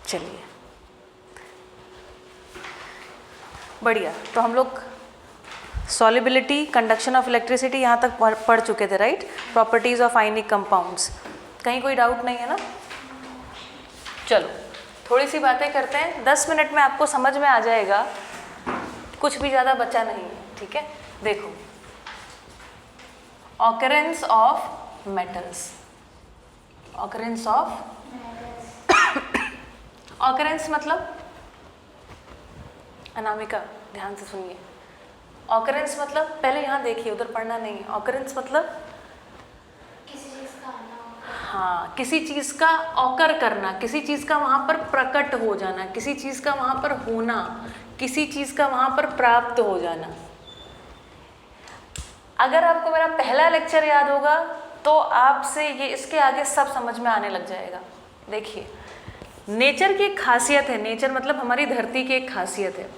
चलिए बढ़िया। तो हम लोग सॉल्युबिलिटी, कंडक्शन ऑफ इलेक्ट्रिसिटी यहाँ तक पढ़ चुके थे, right. Properties of ionic compounds, कहीं कोई डाउट नहीं है ना। चलो थोड़ी सी बातें करते हैं, 10 मिनट में आपको समझ में आ जाएगा, कुछ भी ज़्यादा बचा नहीं है, ठीक है। देखो, occurrence of metals, occurrence of, occurrence मतलब, अनामिका ध्यान से सुनिए, ऑकरेंस मतलब, पहले यहाँ देखिए, उधर पढ़ना नहीं है। ऑकरेंस मतलब किसी चीज का आना। हाँ, किसी चीज़ का ऑकर करना, किसी चीज़ का वहाँ पर प्रकट हो जाना, किसी चीज़ का वहाँ पर होना, किसी चीज़ का वहाँ पर प्राप्त हो जाना। अगर आपको मेरा पहला लेक्चर याद होगा तो आपसे ये इसके आगे सब समझ में आने लग जाएगा। देखिए, नेचर की एक खासियत है, नेचर मतलब हमारी धरती की एक खासियत है।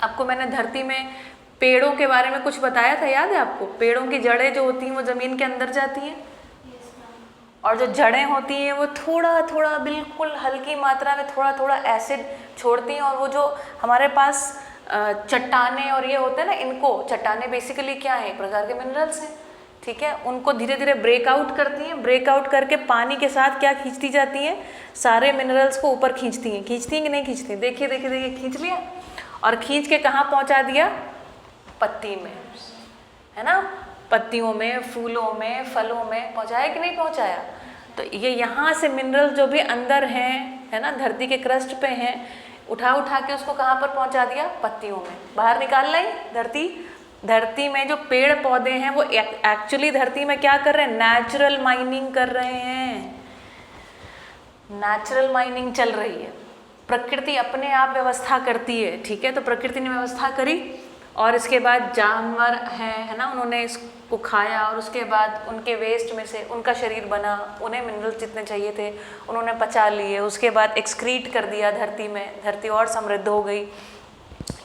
आपको मैंने धरती में पेड़ों के बारे में कुछ बताया था, याद है आपको। पेड़ों की जड़ें जो होती हैं वो ज़मीन के अंदर जाती हैं, और जो जड़ें होती हैं वो थोड़ा थोड़ा, बिल्कुल हल्की मात्रा में थोड़ा थोड़ा एसिड छोड़ती हैं, और वो जो हमारे पास चट्टाने और ये होते हैं ना, इनको, चट्टाने बेसिकली क्या है, एक प्रकार के मिनरल्स हैं, ठीक है। उनको धीरे धीरे ब्रेकआउट करती हैं, ब्रेकआउट करके पानी के साथ क्या खींचती जाती हैं, सारे मिनरल्स को ऊपर खींचती हैं। खींचती हैं कि नहीं खींचती? देखिए देखिए देखिए, खींच लिया, और खींच के कहाँ पहुँचा दिया? पत्ती में, है ना, पत्तियों में, फूलों में, फलों में पहुँचाया कि नहीं पहुँचाया? तो ये यहाँ से मिनरल जो भी अंदर हैं, है ना, धरती के क्रस्ट पे हैं, उठा उठा के उसको कहाँ पर पहुँचा दिया? पत्तियों में, बाहर निकाल लाई धरती में जो पेड़ पौधे हैं वो एक्चुअली धरती में क्या कर रहे हैं? नेचुरल माइनिंग कर रहे हैं, नेचुरल माइनिंग चल रही है। प्रकृति अपने आप व्यवस्था करती है, ठीक है। तो प्रकृति ने व्यवस्था करी, और इसके बाद जानवर हैं, है ना, उन्होंने इसको खाया, और उसके बाद उनके वेस्ट में से उनका शरीर बना, उन्हें मिनरल्स जितने चाहिए थे उन्होंने पचा लिए, उसके बाद एक्सक्रीट कर दिया धरती में, धरती और समृद्ध हो गई,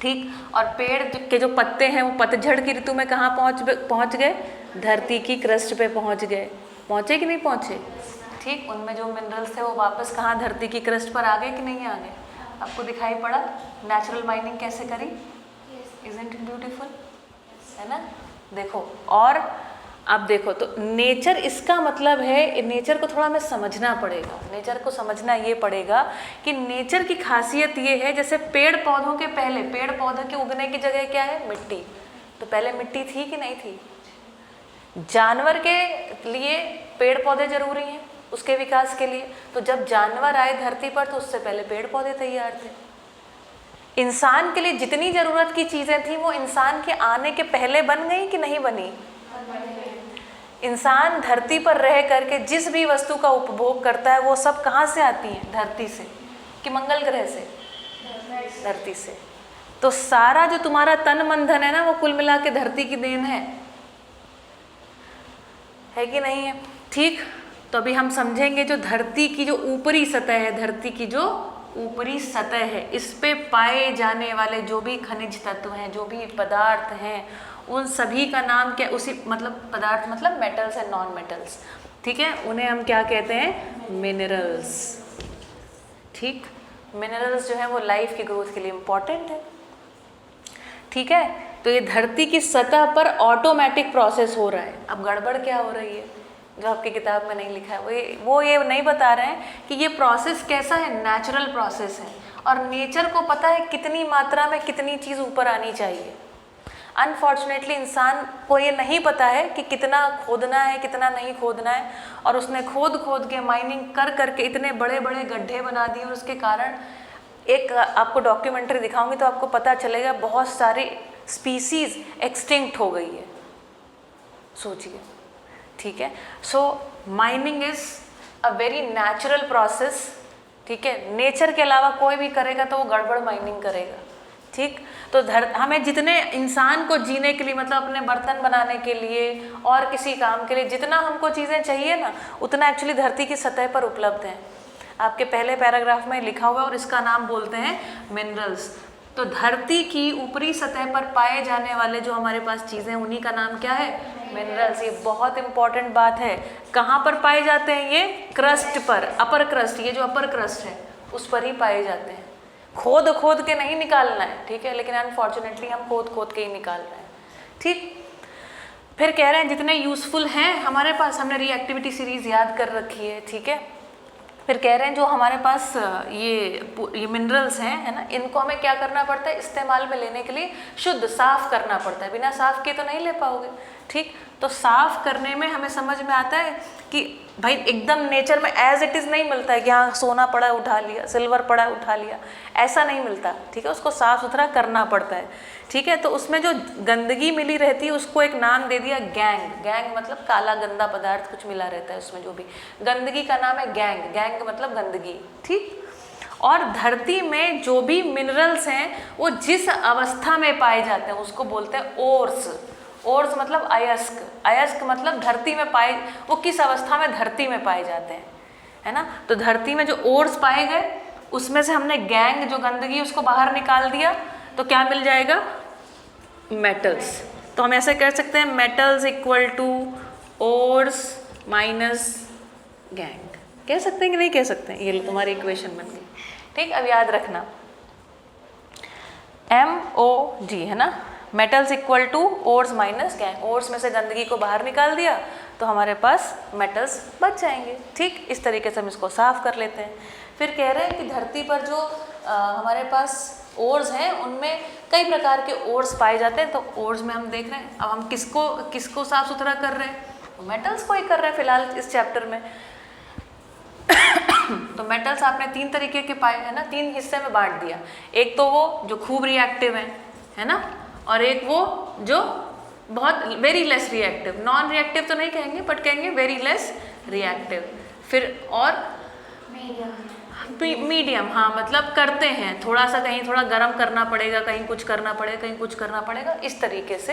ठीक। और पेड़ के जो पत्ते हैं वो पतझड़ की ऋतु में कहाँ पहुँच गए? धरती की क्रस्ट पे पहुँच गए, पहुँचे कि नहीं पहुँचे? ठीक, उनमें जो मिनरल्स थे वो वापस कहाँ? धरती की क्रस्ट पर आ गए कि नहीं आ गए? आपको दिखाई पड़ा नेचुरल माइनिंग कैसे करी? Isn't it beautiful? है ना। देखो, और अब देखो, तो नेचर, इसका मतलब है नेचर को थोड़ा हमें समझना पड़ेगा। नेचर को समझना ये पड़ेगा कि नेचर की खासियत ये है, जैसे पेड़ पौधों के पहले, पेड़ पौधों के उगने की जगह क्या है? मिट्टी। तो पहले मिट्टी थी कि नहीं थी? जानवर के लिए पेड़ पौधे जरूरी हैं उसके विकास के लिए, तो जब जानवर आए धरती पर तो उससे पहले पेड़ पौधे तैयार थे। इंसान के लिए जितनी ज़रूरत की चीज़ें थी वो इंसान के आने के पहले बन गई कि नहीं बनी? इंसान धरती पर रह करके जिस भी वस्तु का उपभोग करता है वो सब कहाँ से आती हैं? धरती से, कि मंगल ग्रह से? धरती से। तो सारा जो तुम्हारा तन मन धन है ना, वो कुल मिला के धरती की देन है कि नहीं है? ठीक। तो अभी हम समझेंगे जो धरती की जो ऊपरी सतह है, धरती की जो ऊपरी सतह है, इस पे पाए जाने वाले जो भी खनिज तत्व हैं, जो भी पदार्थ हैं, उन सभी का नाम क्या? उसी मतलब पदार्थ मतलब मेटल्स एंड नॉन मेटल्स, ठीक है, उन्हें हम क्या कहते हैं? मिनरल्स। ठीक, मिनरल्स जो है वो लाइफ की ग्रोथ के लिए इम्पॉर्टेंट है, ठीक है। तो ये धरती की सतह पर ऑटोमेटिक प्रोसेस हो रहा है। अब गड़बड़ क्या हो रही है जो आपकी किताब में नहीं लिखा है? वो ये नहीं बता रहे हैं कि ये प्रोसेस कैसा है, नेचुरल प्रोसेस है, और नेचर को पता है कितनी मात्रा में कितनी चीज़ ऊपर आनी चाहिए। अनफॉर्चुनेटली इंसान को ये नहीं पता है कि कितना खोदना है, कितना नहीं खोदना है, और उसने खोद खोद के, माइनिंग कर करके इतने बड़े बड़े गड्ढे बना दिए, और उसके कारण एक आपको डॉक्यूमेंट्री दिखाऊंगी तो आपको पता चलेगा बहुत सारी स्पीसीज एक्सटिंक्ट हो गई है, सोचिए, ठीक है। So mining is a very natural process, ठीक है। नेचर के अलावा कोई भी करेगा तो वो गड़बड़ माइनिंग करेगा, ठीक। तो हमें जितने इंसान को जीने के लिए, मतलब अपने बर्तन बनाने के लिए और किसी काम के लिए जितना हमको चीज़ें चाहिए ना, उतना एक्चुअली धरती की सतह पर उपलब्ध है। आपके पहले पैराग्राफ में लिखा हुआ है, और इसका नाम बोलते हैं मिनरल्स। तो धरती की ऊपरी सतह पर पाए जाने वाले जो हमारे पास चीज़ें, उन्हीं का नाम क्या है? मिनरल्स। ये बहुत इंपॉर्टेंट बात है। कहाँ पर पाए जाते हैं ये? क्रस्ट पर, अपर क्रस्ट, ये जो अपर क्रस्ट है उस पर ही पाए जाते हैं। खोद खोद के नहीं निकालना है, ठीक है, लेकिन अनफॉर्चुनेटली हम खोद खोद के ही निकाल रहे हैं, ठीक। फिर कह रहे हैं जितने यूज़फुल हैं हमारे पास, हमने रिएक्टिविटी सीरीज याद कर रखी है, ठीक है। फिर कह रहे हैं जो हमारे पास ये मिनरल्स हैं, है ना, इनको हमें क्या करना पड़ता है, इस्तेमाल में लेने के लिए शुद्ध साफ करना पड़ता है, बिना साफ किए तो नहीं ले पाओगे, ठीक। तो साफ करने में हमें समझ में आता है कि भाई एकदम नेचर में एज इट इज़ नहीं मिलता है कि हाँ सोना पड़ा है उठा लिया, सिल्वर पड़ा है उठा लिया, ऐसा नहीं मिलता, ठीक है, उसको साफ़ सुथरा करना पड़ता है, ठीक है। तो उसमें जो गंदगी मिली रहती है उसको एक नाम दे दिया गैंग। गैंग मतलब काला गंदा पदार्थ कुछ मिला रहता है उसमें, जो भी गंदगी का नाम है गैंग। गैंग मतलब गंदगी, ठीक। और धरती में जो भी मिनरल्स हैं वो जिस अवस्था में पाए जाते हैं उसको बोलते हैं ओर्स। ओर्स मतलब अयस्क। अयस्क मतलब धरती में पाए, वो किस अवस्था में धरती में पाए जाते हैं, है ना। तो धरती में जो ओर्स पाए गए उसमें से हमने गैंग जो गंदगी उसको बाहर निकाल दिया, तो क्या मिल जाएगा, मेटल्स। तो हम ऐसे कह सकते हैं metals equal to ores minus gangue, कह सकते हैं कि नहीं कह सकते हैं। ये लो तुम्हारी इक्वेशन बन गई, ठीक। अब याद रखना MOG है ना, metals equal to ores minus gangue. Ores में से गंदगी को बाहर निकाल दिया तो हमारे पास मेटल्स बच जाएंगे, ठीक। इस तरीके से हम इसको साफ कर लेते हैं। फिर कह रहे हैं कि धरती पर जो हमारे पास ओर्स हैं उनमें कई प्रकार के ओर्स पाए जाते हैं। तो ओर्स में हम देख रहे हैं, अब हम किसको साफ सुथरा कर रहे हैं, तो मेटल्स को ही कर रहे हैं फिलहाल इस चैप्टर में। तो मेटल्स आपने 3 तरीके के पाए हैं ना, 3 हिस्से में बांट दिया। एक तो वो जो खूब रिएक्टिव है ना, और एक वो जो बहुत very less reactive, non reactive तो नहीं कहेंगे बट कहेंगे वेरी लेस रिएक्टिव। फिर और मीडियम, हाँ मतलब करते हैं थोड़ा सा, कहीं थोड़ा गर्म करना पड़ेगा, कहीं कुछ करना पड़ेगा, कहीं कुछ करना पड़ेगा, इस तरीके से,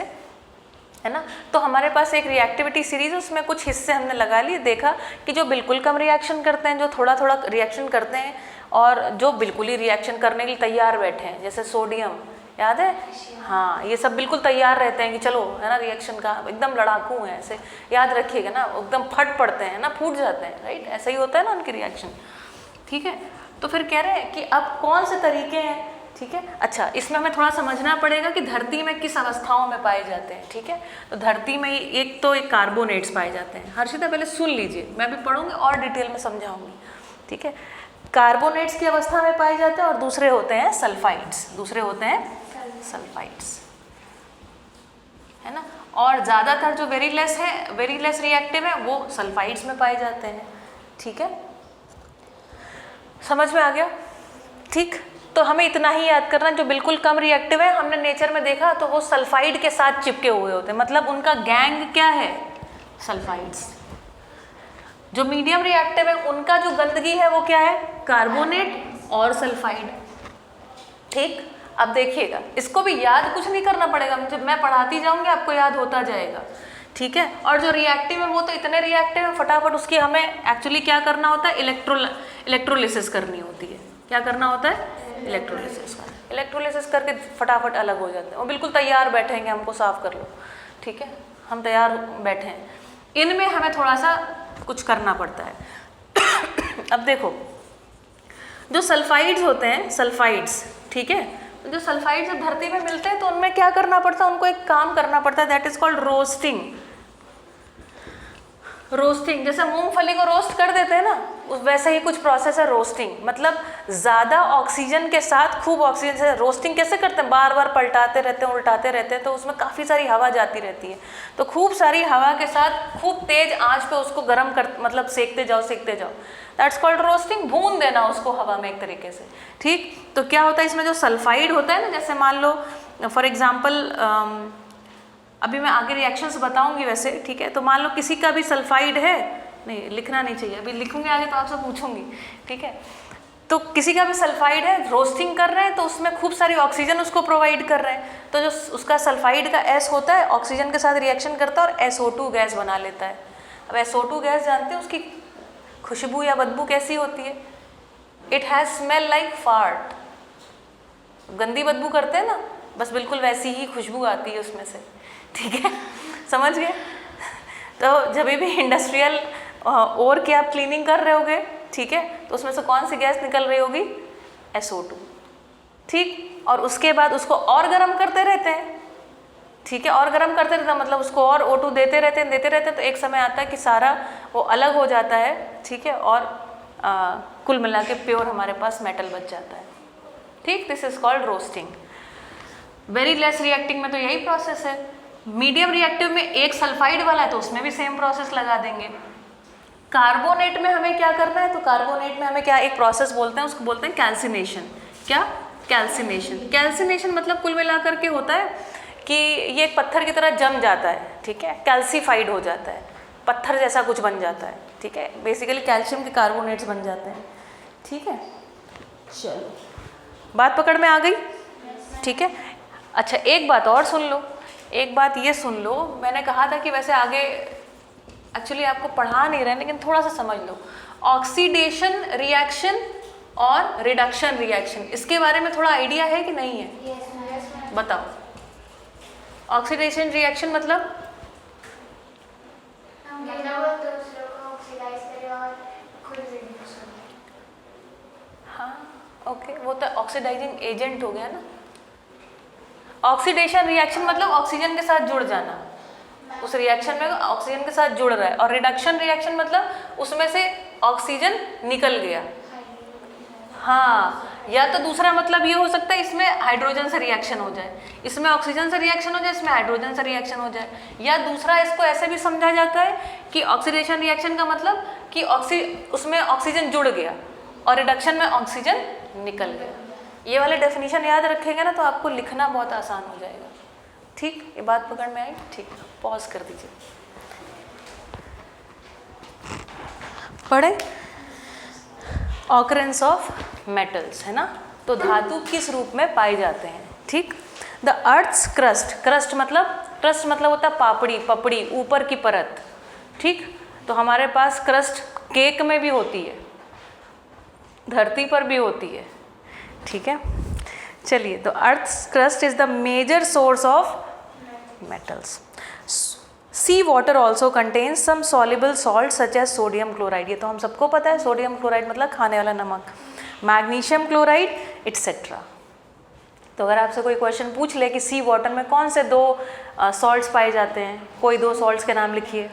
है ना। तो हमारे पास एक रिएक्टिविटी सीरीज, उसमें कुछ हिस्से हमने लगा लिए, देखा कि जो बिल्कुल कम रिएक्शन करते हैं, जो थोड़ा थोड़ा रिएक्शन करते हैं, और जो बिल्कुल ही रिएक्शन करने के लिए तैयार बैठे हैं, जैसे सोडियम, याद है, हाँ, ये सब बिल्कुल तैयार रहते हैं कि चलो, है ना, रिएक्शन का एकदम लड़ाकू हैं, ऐसे याद रखिएगा ना, एकदम फट पड़ते हैं ना, फूट जाते हैं, राइट, ऐसा ही होता है ना उनकी रिएक्शन, ठीक है। तो फिर कह रहे हैं कि अब कौन से तरीके हैं, ठीक है। अच्छा, इसमें हमें थोड़ा समझना पड़ेगा कि धरती में किस अवस्थाओं में पाए जाते हैं, ठीक है। तो धरती में एक तो एक कार्बोनेट्स पाए जाते हैं। हर्षिता पहले सुन लीजिए, मैं भी पढ़ूंगी और डिटेल में समझाऊंगी, ठीक है। कार्बोनेट्स की अवस्था में पाए जाते हैं, और दूसरे होते हैं सल्फाइड्स, दूसरे होते हैं सल्फाइड्स, है ना। और ज़्यादातर जो वेरी लेस रिएक्टिव है वो सल्फाइड्स में पाए जाते हैं, ठीक है। समझ में आ गया, ठीक। तो हमें इतना ही याद करना, जो बिल्कुल कम रिएक्टिव है हमने नेचर में देखा तो वो सल्फाइड के साथ चिपके हुए होते हैं, मतलब उनका गैंग क्या है, सल्फाइड्स। जो मीडियम रिएक्टिव है उनका जो गंदगी है वो क्या है, कार्बोनेट और सल्फाइड, ठीक। अब देखिएगा, इसको भी याद कुछ नहीं करना पड़ेगा, जब मैं पढ़ाती जाऊंगी आपको याद होता जाएगा, ठीक है। और जो रिएक्टिव है वो तो इतने रिएक्टिव है, फटाफट उसकी हमें एक्चुअली क्या करना होता है, इलेक्ट्रोलिसिस करनी होती है। क्या करना होता है, इलेक्ट्रोलिसिस करके फटाफट अलग हो जाते हैं। वो बिल्कुल तैयार बैठेंगे, हमको साफ कर लो, ठीक है, हम तैयार बैठे हैं। इनमें हमें थोड़ा सा कुछ करना पड़ता है। अब देखो, जो सल्फाइड्स होते हैं, सल्फाइड्स, ठीक है, जो सल्फाइड जब धरती में मिलते हैं तो उनमें क्या करना पड़ता है, उनको एक काम करना पड़ता है, that is called roasting. Roasting, जैसे मूंगफली को रोस्ट कर देते हैं ना, वैसे ही कुछ प्रोसेस है रोस्टिंग। मतलब ज़्यादा ऑक्सीजन के साथ खूब ऑक्सीजन से रोस्टिंग कैसे करते हैं, बार बार पलटाते रहते हैं, उल्टाते रहते हैं, तो उसमें काफ़ी सारी हवा जाती रहती है। तो खूब सारी हवा के साथ खूब तेज आंच पे उसको गर्म कर, मतलब सेकते जाओ, दैट्स कॉल्ड रोस्टिंग। भून देना उसको हवा में एक तरीके से, ठीक। तो क्या होता है इसमें, जो सल्फाइड होता है ना, जैसे मान लो फॉर एग्जाम्पल, अभी मैं आगे रिएक्शंस बताऊंगी वैसे, ठीक है। तो मान लो किसी का भी सल्फाइड है, नहीं लिखना नहीं चाहिए, अभी लिखूंगी आगे तो आपसे पूछूंगी, ठीक है। तो किसी का भी सल्फाइड है, रोस्टिंग कर रहे हैं तो उसमें खूब सारी ऑक्सीजन उसको प्रोवाइड कर रहे हैं, तो जो उसका सल्फाइड का S होता है ऑक्सीजन के साथ रिएक्शन करता है और SO2 गैस बना लेता है। अब SO2 गैस जानते हैं उसकी खुशबू या बदबू कैसी होती है, it has smell like fart. गंदी बदबू करते हैं ना, बस बिल्कुल वैसी ही खुशबू आती है उसमें से, ठीक है, समझ गए। तो जब भी इंडस्ट्रियल और की आप क्लीनिंग कर रहे होगे, ठीक है, तो उसमें से कौन सी गैस निकल रही होगी, SO2, ठीक। और उसके बाद उसको और गर्म करते रहते हैं, ठीक है, और गर्म करते रहते हैं, मतलब उसको और O2 देते रहते हैं, तो एक समय आता है कि सारा वो अलग हो जाता है, ठीक है, और कुल मिला के प्योर हमारे पास मेटल बच जाता है, ठीक। This is called roasting. Very less reacting में तो यही प्रोसेस है। मीडियम रिएक्टिव में एक सल्फाइड वाला है तो उसमें भी सेम प्रोसेस लगा देंगे। कार्बोनेट में हमें क्या करना है, तो कार्बोनेट में हमें क्या एक प्रोसेस बोलते हैं, उसको बोलते हैं कैल्सिनेशन। क्या, कैल्सिनेशन। कैल्सिनेशन मतलब कुल मिलाकर के होता है कि ये एक पत्थर की तरह जम जाता है, ठीक है, कैल्सीफाइड हो जाता है, पत्थर जैसा कुछ बन जाता है, ठीक है, बेसिकली कैल्शियम के कार्बोनेट्स बन जाते हैं, ठीक है। चलो, बात पकड़ में आ गई, ठीक है। अच्छा, एक बात और सुन लो, एक बात ये सुन लो, मैंने कहा था कि वैसे आगे एक्चुअली आपको पढ़ा नहीं रहे, लेकिन थोड़ा सा समझ लो। ऑक्सीडेशन रिएक्शन और रिडक्शन रिएक्शन, इसके बारे में थोड़ा आइडिया है कि नहीं है? yes, बताओ। ऑक्सीडेशन रिएक्शन मतलब हम दूसरों को ऑक्सीडाइज करें और खुद रिड्यूस हो जाए। हाँ, ओके, वो तो ऑक्सीडाइजिंग एजेंट हो गया ना। ऑक्सीडेशन रिएक्शन मतलब ऑक्सीजन के साथ जुड़ जाना, उस रिएक्शन में ऑक्सीजन के साथ जुड़ रहा है। और रिडक्शन रिएक्शन मतलब उसमें से ऑक्सीजन निकल गया। हाँ, या तो दूसरा मतलब ये हो सकता है इसमें हाइड्रोजन से रिएक्शन हो जाए, इसमें ऑक्सीजन से रिएक्शन हो जाए, इसमें हाइड्रोजन से रिएक्शन हो जाए। या दूसरा इसको ऐसे भी समझा जाता है कि ऑक्सीडेशन रिएक्शन का मतलब कि उसमें ऑक्सीजन जुड़ गया और रिडक्शन में ऑक्सीजन निकल गया। ये वाले डेफिनेशन याद रखेंगे ना तो आपको लिखना बहुत आसान हो जाएगा, ठीक। ये बात पकड़ में आई, ठीक। पॉज कर दीजिए, पढ़े। ऑकरेंस ऑफ मेटल्स, है ना, तो धातु किस रूप में पाए जाते हैं, ठीक। द अर्थ्स क्रस्ट, क्रस्ट मतलब होता है पापड़ी, पपड़ी, ऊपर की परत, ठीक। तो हमारे पास क्रस्ट केक में भी होती है, धरती पर भी होती है, ठीक है। चलिए, तो earth's crust is the major source of metals. Sea water also contains some soluble salts such as sodium chloride, ये तो हम सबको पता है, सोडियम क्लोराइड मतलब खाने वाला नमक, मैग्नीशियम क्लोराइड एटसेट्रा। तो अगर आपसे कोई क्वेश्चन पूछ ले कि सी वाटर में कौन से दो सॉल्ट्स पाए जाते हैं, कोई दो सॉल्ट्स के नाम लिखिए।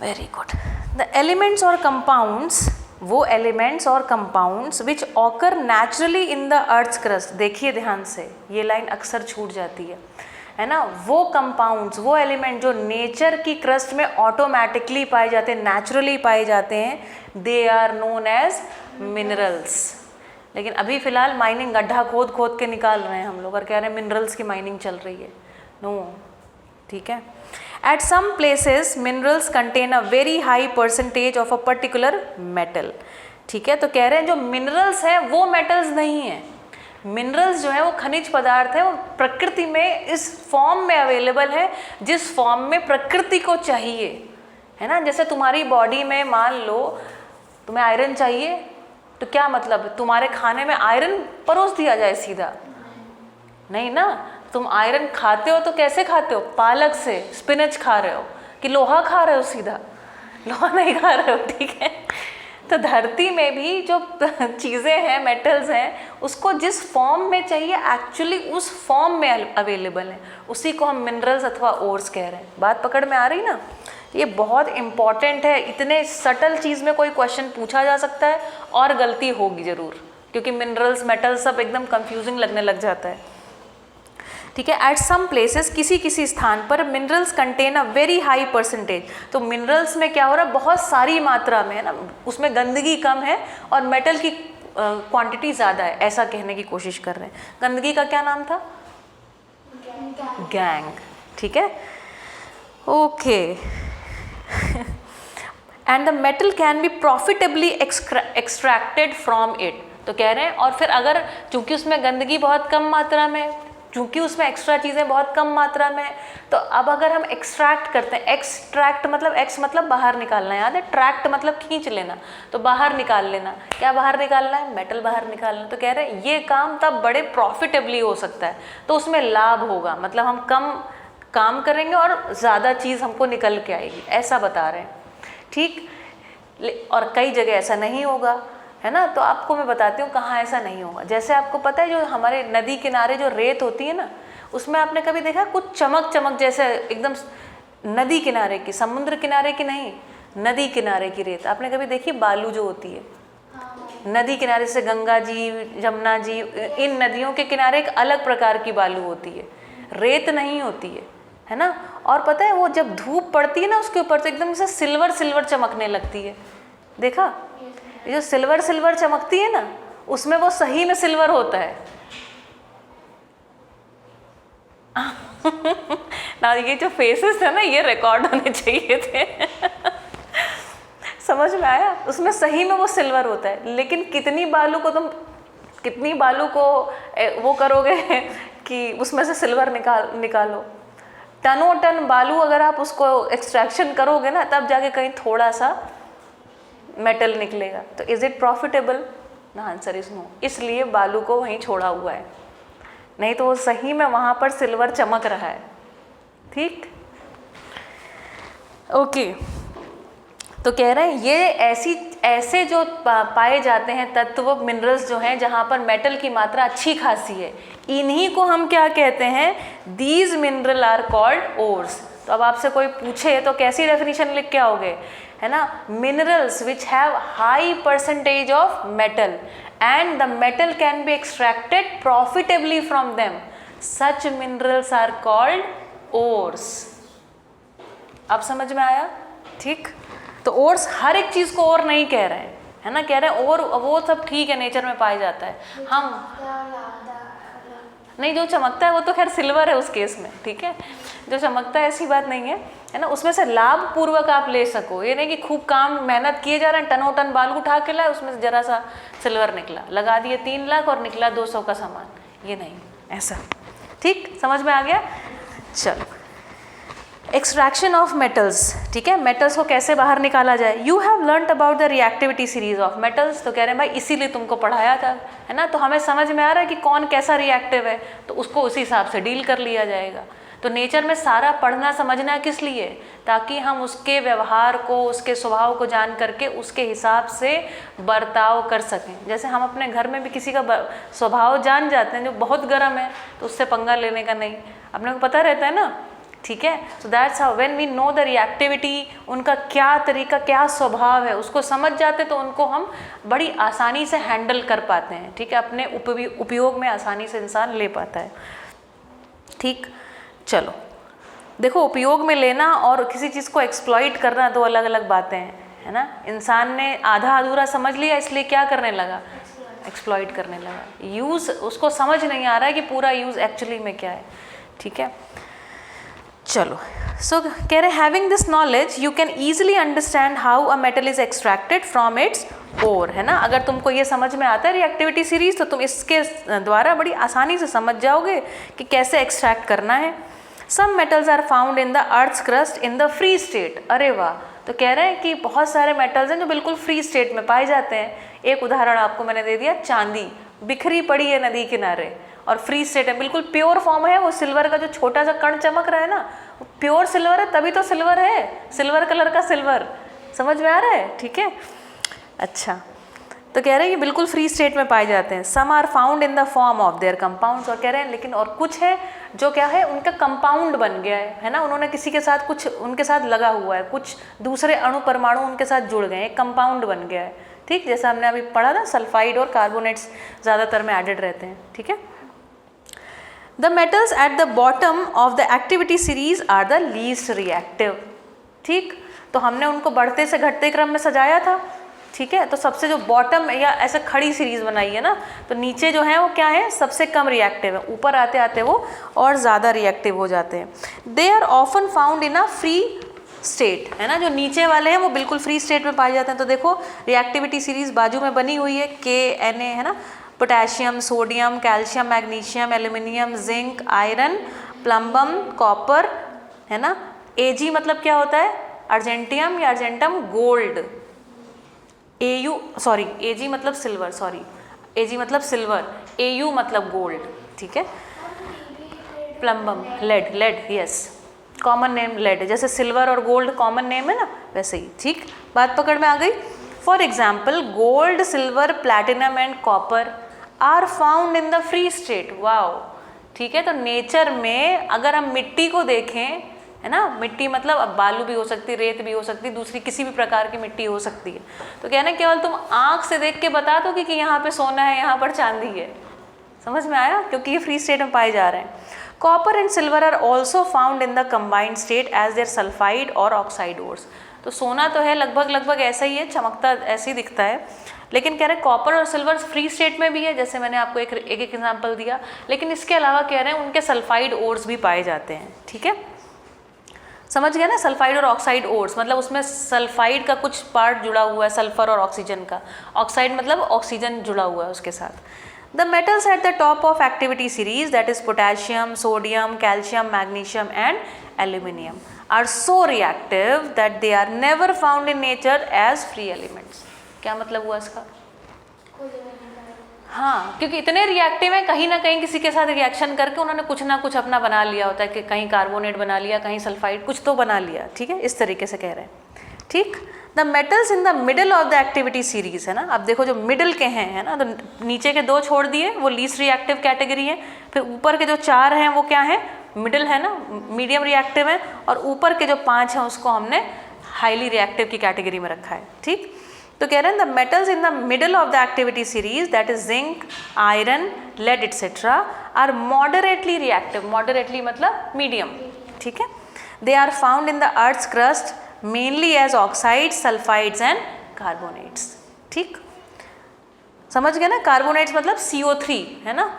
Very good. द एलिमेंट्स और कंपाउंड्स, वो एलिमेंट्स और compounds which occur naturally in the earth's crust, देखिए ध्यान से, ये लाइन अक्सर छूट जाती है ना। वो कंपाउंड्स, वो एलिमेंट जो नेचर की क्रस्ट में ऑटोमेटिकली पाए जाते हैं, नेचुरली पाए जाते हैं, they are known as minerals. लेकिन अभी फिलहाल माइनिंग गड्ढा खोद खोद के निकाल रहे हैं हम लोग और कह रहे हैं मिनरल्स की माइनिंग चल रही है, नो, ठीक है। At some places minerals contain a very high percentage of a particular metal, ठीक है। तो कह रहे हैं जो मिनरल्स हैं वो मेटल्स नहीं है, मिनरल्स जो है वो खनिज पदार्थ है, वो प्रकृति में इस फॉर्म में अवेलेबल है जिस फॉर्म में प्रकृति को चाहिए, है ना। जैसे तुम्हारी बॉडी में मान लो तुम्हें आयरन चाहिए, तो क्या मतलब तुम्हारे खाने में आयरन परोस दिया जाए सीधा, नहीं ना। तुम आयरन खाते हो तो कैसे खाते हो, पालक से, स्पिनच खा रहे हो कि लोहा खा रहे हो, सीधा लोहा नहीं खा रहे हो, ठीक है। तो धरती में भी जो चीज़ें हैं, मेटल्स हैं, उसको जिस फॉर्म में चाहिए एक्चुअली उस फॉर्म में अवेलेबल है, उसी को हम मिनरल्स अथवा ओर्स कह रहे हैं। बात पकड़ में आ रही ना, ये बहुत इंपॉर्टेंट है। इतने सटल चीज़ में कोई क्वेश्चन पूछा जा सकता है और गलती होगी ज़रूर, क्योंकि मिनरल्स मेटल्स सब एकदम कंफ्यूजिंग लगने लग जाता है, ठीक है। एट सम प्लेसेस, किसी किसी स्थान पर minerals contain a very high percentage, तो मिनरल्स में क्या हो रहा है, बहुत सारी मात्रा में, है ना, उसमें गंदगी कम है और मेटल की क्वांटिटी ज़्यादा है, ऐसा कहने की कोशिश कर रहे हैं। गंदगी का क्या नाम था, गैंग, ठीक है, okay. And the metal can B profitably extracted from it, तो कह रहे हैं, और फिर अगर चूंकि उसमें गंदगी बहुत कम मात्रा में, चूंकि उसमें एक्स्ट्रा चीज़ें बहुत कम मात्रा में, तो अब अगर हम एक्सट्रैक्ट करते हैं, एक्सट्रैक्ट मतलब एक्स मतलब बाहर निकालना, याद है, ट्रैक्ट मतलब खींच लेना, तो बाहर निकाल लेना, क्या बाहर निकालना है, मेटल बाहर निकालना। तो कह रहे हैं ये काम तब बड़े प्रॉफिटेबली हो सकता है, तो उसमें लाभ होगा, मतलब हम कम काम करेंगे और ज़्यादा चीज़ हमको निकल के आएगी, ऐसा बता रहे हैं, ठीक। और कई जगह ऐसा नहीं होगा, है ना। तो आपको मैं बताती हूँ कहाँ ऐसा नहीं होगा। जैसे आपको पता है जो हमारे नदी किनारे जो रेत होती है ना, उसमें आपने कभी देखा कुछ चमक चमक जैसे एकदम नदी किनारे की, समुद्र किनारे की नहीं, नदी किनारे की रेत आपने कभी देखी? बालू जो होती है नदी किनारे से, गंगा जी, जमुना जी, इन नदियों के किनारे एक अलग प्रकार की बालू होती है, रेत नहीं होती है ना। और पता है वो जब धूप पड़ती है ना उसके ऊपर तो एकदम से सिल्वर सिल्वर चमकने लगती है। देखा? ये जो सिल्वर सिल्वर चमकती है ना, उसमें वो सही में सिल्वर होता है ना। ये जो फेसेस है ना, ये रिकॉर्ड होने चाहिए थे समझ में आया? उसमें सही में वो सिल्वर होता है। लेकिन कितनी बालू को वो करोगे कि उसमें से सिल्वर निकालो? टनों टन बालू अगर आप उसको एक्सट्रैक्शन करोगे ना, तब जाके कहीं थोड़ा सा मेटल निकलेगा। तो इज इट प्रॉफिटेबल? ना, आंसर इज नो। इसलिए बालू को वहीं छोड़ा हुआ है, नहीं तो वो सही में वहाँ पर सिल्वर चमक रहा है। ठीक, ओके। तो कह रहे हैं ये ऐसे जो पाए जाते हैं तत्व, मिनरल्स जो हैं जहाँ पर मेटल की मात्रा अच्छी खासी है, इन्हीं को हम क्या कहते हैं? These mineral are called ores. तो अब आपसे कोई पूछे तो कैसी डेफिनेशन लिख के आओगे, है ना? Minerals which have high percentage of metal and the metal can be extracted profitably from them, such minerals are called ores. अब समझ में आया? ठीक। तो ओर्स हर एक चीज़ को और नहीं कह रहे हैं, है ना, कह रहे हैं और वो सब ठीक है, नेचर में पाया जाता है। हम नहीं, जो चमकता है वो तो खैर सिल्वर है उस केस में, ठीक है, जो चमकता है ऐसी बात नहीं है ना। उसमें से लाभ पूर्वक आप ले सको, ये नहीं कि खूब काम मेहनत किए जा रहे हैं, टनों टन बालू उठा के लाए, उसमें से जरा सा सिल्वर निकला, लगा दिए 3 लाख और निकला 200 का सामान, ये नहीं ऐसा। ठीक, समझ में आ गया? चलो, एक्सट्रैक्शन ऑफ मेटल्स, ठीक है, मेटल्स को कैसे बाहर निकाला जाए। You have learned about the reactivity series of metals. तो कह रहे हैं भाई इसीलिए तुमको पढ़ाया था, है ना, तो हमें समझ में आ रहा है कि कौन कैसा रिएक्टिव है, तो उसको उसी हिसाब से डील कर लिया जाएगा। तो नेचर में सारा पढ़ना समझना किस लिए? ताकि हम उसके व्यवहार को, उसके स्वभाव को जान करके उसके हिसाब से बर्ताव कर सकें। जैसे हम अपने घर में भी किसी का स्वभाव जान जाते हैं, जो बहुत गर्म है तो उससे पंगा लेने का नहीं, अपने को पता रहता है ना, ठीक है। So that's how when we know the reactivity, उनका क्या तरीका, क्या स्वभाव है, उसको समझ जाते तो उनको हम बड़ी आसानी से हैंडल कर पाते हैं, ठीक है, अपने उपयोग में आसानी से इंसान ले पाता है। ठीक, चलो देखो, उपयोग में लेना और किसी चीज़ को एक्सप्लॉइट करना दो अलग अलग बातें हैं, है ना। इंसान ने आधा अधूरा समझ लिया, इसलिए क्या करने लगा? एक्सप्लॉइट करने लगा। यूज़ उसको समझ नहीं आ रहा है कि पूरा यूज़ एक्चुअली में क्या है, ठीक है। चलो, सो कह रहे having this knowledge you can easily understand how a metal is extracted from its ore, है ना। अगर तुमको ये समझ में आता है रिएक्टिविटी सीरीज, तो तुम इसके द्वारा बड़ी आसानी से समझ जाओगे कि कैसे एक्सट्रैक्ट करना है। Some metals are found in the earth's crust in the free state. अरे वाह, तो कह रहे हैं कि बहुत सारे मेटल्स हैं जो बिल्कुल फ्री स्टेट में पाए जाते हैं। एक उदाहरण आपको मैंने दे दिया, चांदी बिखरी पड़ी है नदी किनारे और फ्री स्टेट है, बिल्कुल प्योर फॉर्म है। वो सिल्वर का जो छोटा सा कण चमक रहा है ना, वो प्योर सिल्वर है, तभी तो सिल्वर है, सिल्वर कलर का सिल्वर। समझ में आ रहा है? ठीक है, अच्छा। तो कह रहे हैं ये बिल्कुल फ्री स्टेट में पाए जाते हैं। Some are found in the form of their compounds, और कह रहे हैं लेकिन और कुछ है जो क्या है, उनका कंपाउंड बन गया है ना, उन्होंने किसी के साथ कुछ उनके साथ लगा हुआ है, कुछ दूसरे अणु परमाणु उनके साथ जुड़ गए, एक कंपाउंड बन गया है। ठीक, जैसा हमने अभी पढ़ा ना, सल्फाइड और कार्बोनेट्स ज़्यादातर में एडेड रहते हैं, ठीक है। The metals at the bottom of the activity series are the least reactive। ठीक, तो हमने उनको बढ़ते से घटते क्रम में सजाया था, ठीक है। तो सबसे जो बॉटम या ऐसे खड़ी सीरीज बनाई है ना, तो नीचे जो है वो क्या है, सबसे कम रिएक्टिव है, ऊपर आते आते वो और ज़्यादा रिएक्टिव हो जाते हैं। They are often found in a free state, है ना, जो नीचे वाले हैं वो बिल्कुल फ्री स्टेट में पाए जाते हैं। तो देखो रिएक्टिविटी सीरीज बाजू में बनी हुई है, KNa, है ना, potassium, sodium, calcium, magnesium, aluminium, zinc, iron, plumbum, copper, है ना। Ag मतलब क्या होता है, अर्जेंटियम या अर्जेंटम गोल्ड। Ag मतलब सिल्वर, Ag मतलब सिल्वर, Au मतलब गोल्ड, ठीक है। Plumbum lead, yes, common name lead है, जैसे सिल्वर और गोल्ड कॉमन नेम है ना, वैसे ही। ठीक, बात पकड़ में आ गई। For example gold, silver, platinum and copper are found in the free state. Wow, ठीक है। तो नेचर में अगर हम मिट्टी को देखें, है ना, मिट्टी मतलब अब बालू भी हो सकती है, रेत भी हो सकती है, दूसरी किसी भी प्रकार की मिट्टी हो सकती है। तो क्या ना, केवल तुम आँख से देख के बता दो कि यहाँ पे सोना है, यहाँ पर चांदी है। समझ में आया, क्योंकि ये फ्री स्टेट में पाए जा रहे हैं। Copper and silver are also found in the combined state as their sulphide और ऑक्साइड ओर्स। तो सोना तो है लगभग ऐसा ही है, चमकता ऐसे ही दिखता है, लेकिन कह रहे हैं कॉपर और सिल्वर फ्री स्टेट में भी है, जैसे मैंने आपको एक एग्जाम्पल दिया। लेकिन इसके अलावा कह रहे हैं उनके सल्फाइड ओर्स भी पाए जाते हैं। ठीक है, समझ गया ना, सल्फाइड और ऑक्साइड ओर्स मतलब उसमें सल्फाइड का कुछ पार्ट जुड़ा हुआ है सल्फर और ऑक्सीजन का, ऑक्साइड मतलब ऑक्सीजन जुड़ा हुआ है उसके साथ। The metals at the top of activity series, that is potassium, sodium, calcium, magnesium and aluminium are so reactive that they are never found in nature as free elements. क्या मतलब हुआ इसका? हाँ, क्योंकि इतने रिएक्टिव हैं, कहीं ना कहीं किसी के साथ रिएक्शन करके उन्होंने कुछ ना कुछ अपना बना लिया होता है, कि कहीं कार्बोनेट बना लिया, कहीं सल्फाइड, कुछ तो बना लिया। ठीक है, इस तरीके से कह रहे हैं। ठीक, the metals in the middle of the activity series, है ना। अब देखो जो मिडल के हैं, है ना, तो नीचे के 2 छोड़ दिए, वो लीस्ट रिएक्टिव कैटेगरी है। फिर ऊपर के जो 4 हैं वो क्या है, मिडल है ना, मीडियम रिएक्टिव है। और ऊपर के जो 5 हैं उसको हमने हाईली रिएक्टिव की कैटेगरी में रखा है। ठीक, तो कह रहे हैं the metals in the middle of the activity series, that is zinc, iron, lead etcetera, are moderately reactive. Moderately मतलब मीडियम। ठीक है, they are found in the earth's crust mainly as oxides, sulphides and carbonates. ठीक, समझ गए ना, carbonates मतलब CO3, है ना,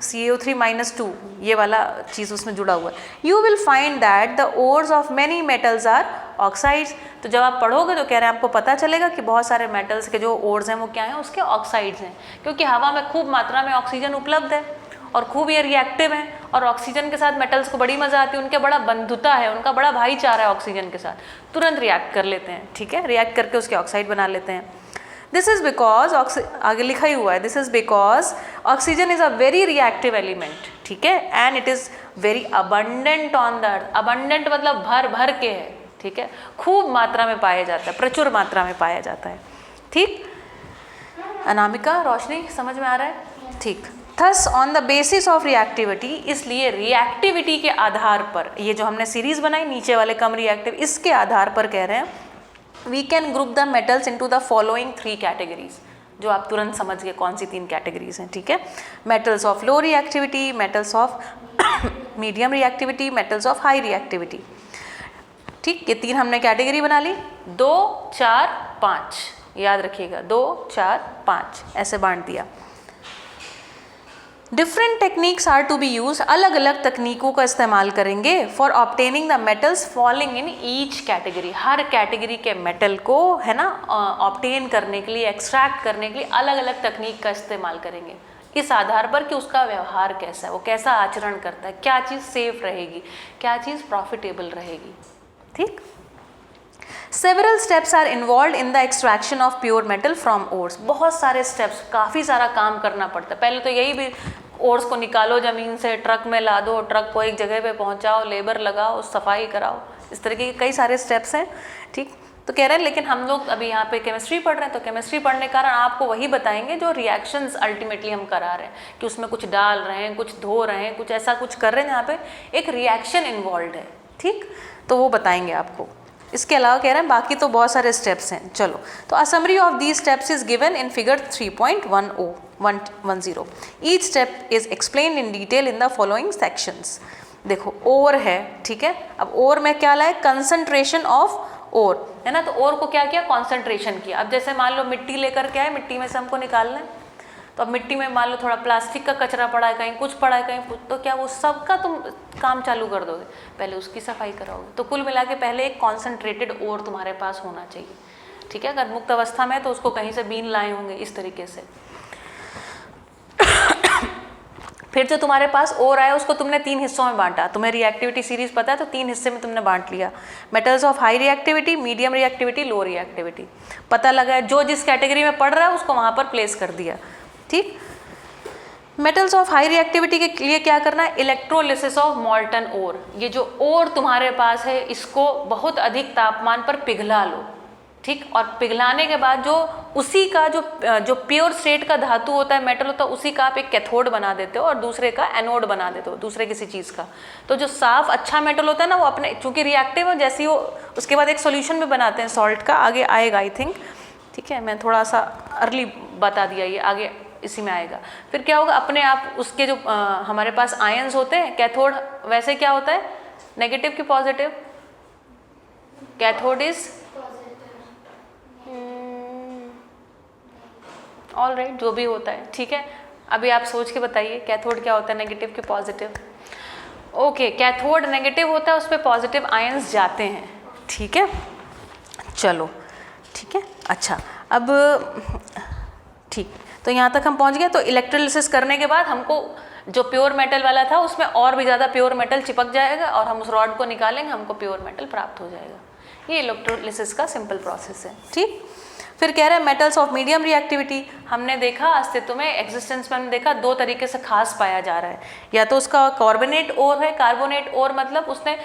CO3-2, ये वाला चीज़ उसमें जुड़ा हुआ है। You will find that the ores of many metals are oxides. तो जब आप पढ़ोगे तो कह रहे हैं आपको पता चलेगा कि बहुत सारे मेटल्स के जो ओर्स हैं वो क्या हैं, उसके ऑक्साइड्स हैं, क्योंकि हवा में खूब मात्रा में ऑक्सीजन उपलब्ध है और खूब ये रिएक्टिव हैं। और ऑक्सीजन के साथ मेटल्स को बड़ी मज़ा आती है, उनके बड़ा बंधुता है, उनका बड़ा भाईचारा है ऑक्सीजन के साथ, तुरंत रिएक्ट कर लेते हैं। ठीक है, रिएक्ट करके उसके ऑक्साइड बना लेते हैं। दिस इज बिकॉज, आगे लिखा ही हुआ है, this is because oxygen is a very reactive element. ठीक है, and it is very abundant on the earth. Abundant मतलब भर भर के है। ठीक है, खूब मात्रा में पाया जाता है, प्रचुर मात्रा में पाया जाता है। ठीक, अनामिका, रोशनी, समझ में आ रहा है? ठीक, thus on the basis of reactivity, इसलिए रिएक्टिविटी के आधार पर, ये जो हमने सीरीज बनाई नीचे वाले कम रिएक्टिव, इसके आधार पर कह रहे हैं we can group the metals into the following 3 categories, जो आप तुरंत समझ गए कौन सी 3 कैटेगरीज हैं। ठीक है, metals of low reactivity, metals of medium reactivity, metals of high reactivity. ठीक, ये 3 हमने कैटेगरी बना ली, 2, 4, 5, याद रखिएगा, 2, 4, 5 ऐसे बांट दिया। Different techniques are to be use, अलग अलग तकनीकों का इस्तेमाल करेंगे for obtaining the metals falling in each category. हर कैटेगरी के मेटल को, है ना, ऑब्टेन करने के लिए, एक्सट्रैक्ट करने के लिए अलग अलग तकनीक का इस्तेमाल करेंगे, इस आधार पर कि उसका व्यवहार कैसा है, वो कैसा आचरण करता है, क्या चीज़ सेफ रहेगी, क्या चीज़ प्रॉफिटेबल रहेगी। ठीक, several steps are involve in the extraction of pure metal from ores. बहुत सारे स्टेप्स, काफ़ी सारा काम करना पड़ता है। पहले तो यही भी, ओर्स को निकालो ज़मीन से, ट्रक में ला दो, ट्रक को एक जगह पे पहुंचाओ, लेबर लगाओ, सफाई कराओ, इस तरीके के कई सारे स्टेप्स हैं। ठीक, तो कह रहे हैं, लेकिन हम लोग अभी यहाँ पे केमिस्ट्री पढ़ रहे हैं, तो केमिस्ट्री पढ़ने के कारण आपको वही बताएंगे जो रिएक्शंस अल्टीमेटली हम करा रहे हैं, कि उसमें कुछ डाल रहे हैं, कुछ धो रहे हैं, कुछ ऐसा कुछ कर रहे हैं जहाँ पे एक रिएक्शन इन्वॉल्व है। ठीक, तो वो बताएंगे आपको। इसके अलावा कह रहे हैं बाकी तो बहुत सारे स्टेप्स हैं। चलो, तो a summary of these steps is given in figure 3.10. Each step is explained in detail in the following sections. देखो, ओर है, ठीक है, अब ओर में क्या लाए, कंसंट्रेशन ऑफ ओर, है ना, तो ओर को क्या किया, कॉन्सेंट्रेशन किया। अब जैसे मान लो मिट्टी लेकर के आए, मिट्टी में से हमको निकालना है, तो अब मिट्टी में मान लो थोड़ा प्लास्टिक का कचरा पड़ा है, कहीं कुछ पड़ा है, कहीं कुछ, तो क्या वो सब का तुम काम चालू कर दोगे, पहले उसकी सफाई कराओगे। तो कुल मिला के पहले एक कॉन्सेंट्रेटेड ओर तुम्हारे पास होना चाहिए। ठीक है, अगर मुक्त अवस्था में तो उसको कहीं से बीन लाए होंगे इस तरीके से। फिर जो तुम्हारे पास ओर आया उसको तुमने 3 हिस्सों में बांटा। तुम्हें रिएक्टिविटी सीरीज पता है तो 3 हिस्से में तुमने बांट लिया। Metals of high reactivity, medium reactivity, low reactivity. पता लगा जो जिस कैटेगरी में पढ़ रहा है उसको वहाँ पर प्लेस कर दिया। ठीक, मेटल्स ऑफ हाई रिएक्टिविटी के लिए क्या करना है, इलेक्ट्रोलिसिस ऑफ मॉल्टन ओर। ये जो ओर तुम्हारे पास है इसको बहुत अधिक तापमान पर पिघला लो, ठीक, और पिघलाने के बाद जो उसी का जो प्योर स्टेट का धातु होता है, मेटल होता है, उसी का आप एक कैथोड बना देते हो और दूसरे का एनोड बना देते हो, दूसरे किसी चीज़ का। तो जो साफ अच्छा मेटल होता है ना वो अपने चूंकि रिएक्टिव है, जैसे वो उसके बाद एक सॉल्यूशन में बनाते हैं सॉल्ट का, आगे आएगा आई थिंक, ठीक है, मैं थोड़ा सा अर्ली बता दिया, ये आगे इसी में आएगा। फिर क्या होगा, अपने आप उसके जो हमारे पास आयंस होते हैं कैथोड, वैसे क्या होता है नेगेटिव की positive, cathode is all right, जो भी होता है, ठीक है। अभी आप सोच के बताइए कैथोड क्या होता है, नेगेटिव की पॉजिटिव। ओके, कैथोड नेगेटिव होता है, उस पर पॉजिटिव आयंस जाते हैं, ठीक है, चलो ठीक है। अच्छा अब ठीक, तो यहाँ तक हम पहुँच गए। तो इलेक्ट्रोलिसिस करने के बाद हमको जो प्योर मेटल वाला था उसमें और भी ज़्यादा प्योर मेटल चिपक जाएगा और हम उस रॉड को निकालेंगे, हमको प्योर मेटल प्राप्त हो जाएगा। ये इलेक्ट्रोलिसिस का सिंपल प्रोसेस है, ठीक। फिर कह रहे हैं मेटल्स ऑफ मीडियम रिएक्टिविटी, हमने देखा अस्तित्व में, एग्जिस्टेंस में हमने देखा दो तरीके से खास पाया जा रहा है, या तो उसका कार्बोनेट ओर है, कार्बोनेट ओर मतलब उसने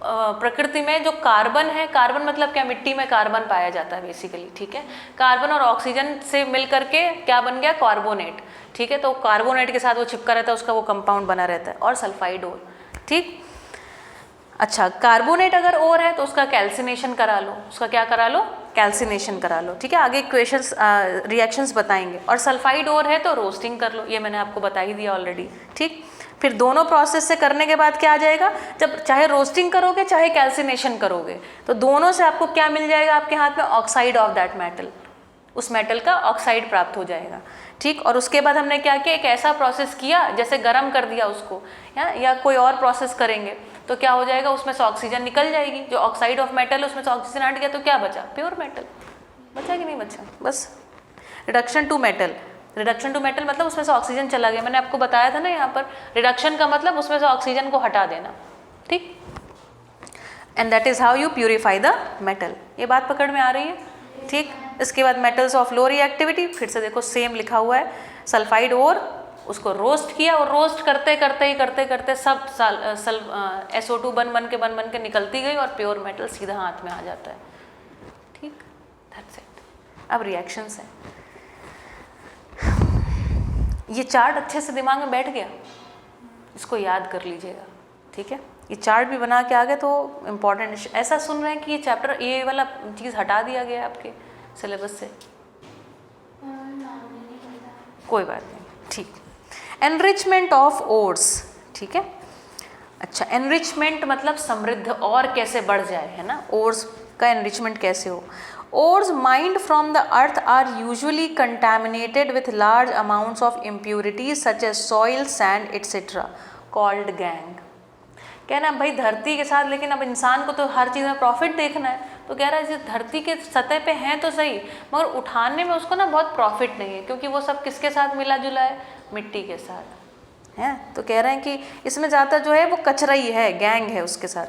प्रकृति में जो कार्बन है, कार्बन मतलब क्या, मिट्टी में कार्बन पाया जाता है बेसिकली, ठीक है, कार्बन और ऑक्सीजन से मिल करके क्या बन गया, कार्बोनेट, ठीक है, तो कार्बोनेट के साथ वो चिपका रहता है, उसका वो कंपाउंड बना रहता है, और सल्फाइड ओर, ठीक। अच्छा, कार्बोनेट अगर ओर है तो उसका कैल्सिनेशन करा लो, उसका क्या करा लो, कैल्सिनेशन करा लो, ठीक है, आगे इक्वेशंस रिएक्शंस बताएंगे। और सल्फाइड ओर है तो रोस्टिंग कर लो, ये मैंने आपको बता ही दिया ऑलरेडी, ठीक। फिर दोनों प्रोसेस से करने के बाद क्या आ जाएगा, जब चाहे रोस्टिंग करोगे चाहे कैल्सिनेशन करोगे तो दोनों से आपको क्या मिल जाएगा, आपके हाथ में ऑक्साइड ऑफ दैट मेटल, उस मेटल का ऑक्साइड प्राप्त हो जाएगा, ठीक। और उसके बाद हमने क्या किया, एक ऐसा प्रोसेस किया जैसे गर्म कर दिया उसको, या कोई और प्रोसेस करेंगे तो क्या हो जाएगा, उसमें से ऑक्सीजन निकल जाएगी, जो ऑक्साइड ऑफ मेटल उसमें से ऑक्सीजन हट गया तो क्या बचा, प्योर मेटल बचा कि नहीं बचा, बस reduction to metal. Reduction to metal मतलब उसमें से ऑक्सीजन चला गया, मैंने आपको बताया था ना यहाँ पर, रिडक्शन का मतलब उसमें से ऑक्सीजन को हटा देना, ठीक। And that is how you purify the metal. ये बात पकड़ में आ रही है, ठीक। इसके बाद मेटल्स ऑफ लो रिएक्टिविटी, फिर से देखो सेम लिखा हुआ है, सल्फाइड ओर, उसको रोस्ट किया और रोस्ट करते करते सब SO2 बन के निकलती गई और प्योर मेटल सीधा हाथ में आ जाता है, ठीक, दैट्स इट। अब रिएक्शंस हैं, ये चार्ट अच्छे से दिमाग में बैठ गया, इसको याद कर लीजिएगा, ठीक है, ये चार्ट भी बना के आ गए तो इम्पॉर्टेंट। ऐसा सुन रहे हैं कि ये चैप्टर, ये वाला चीज़ हटा दिया गया है आपके सिलेबस से, कोई बात नहीं, ठीक। एनरिचमेंट ऑफ ओर्स, ठीक है। अच्छा, एनरिचमेंट मतलब समृद्ध और कैसे बढ़ जाए, है ना, ओर्स का एनरिचमेंट कैसे हो। Ores mined from the earth are usually contaminated with large amounts of impurities such as soil, sand etcetera, called gangue. कहना भाई धरती के साथ, लेकिन अब इंसान को तो हर चीज़ में प्रॉफिट देखना है, तो कह रहा है धरती के सतह पे हैं तो सही, मगर उठाने में उसको ना बहुत प्रॉफिट नहीं है, क्योंकि वो सब किसके साथ मिला जुला है, मिट्टी के साथ है। तो कह रहे हैं कि इसमें ज़्यादा जो है वो कचरा ही है, गैंग है उसके साथ।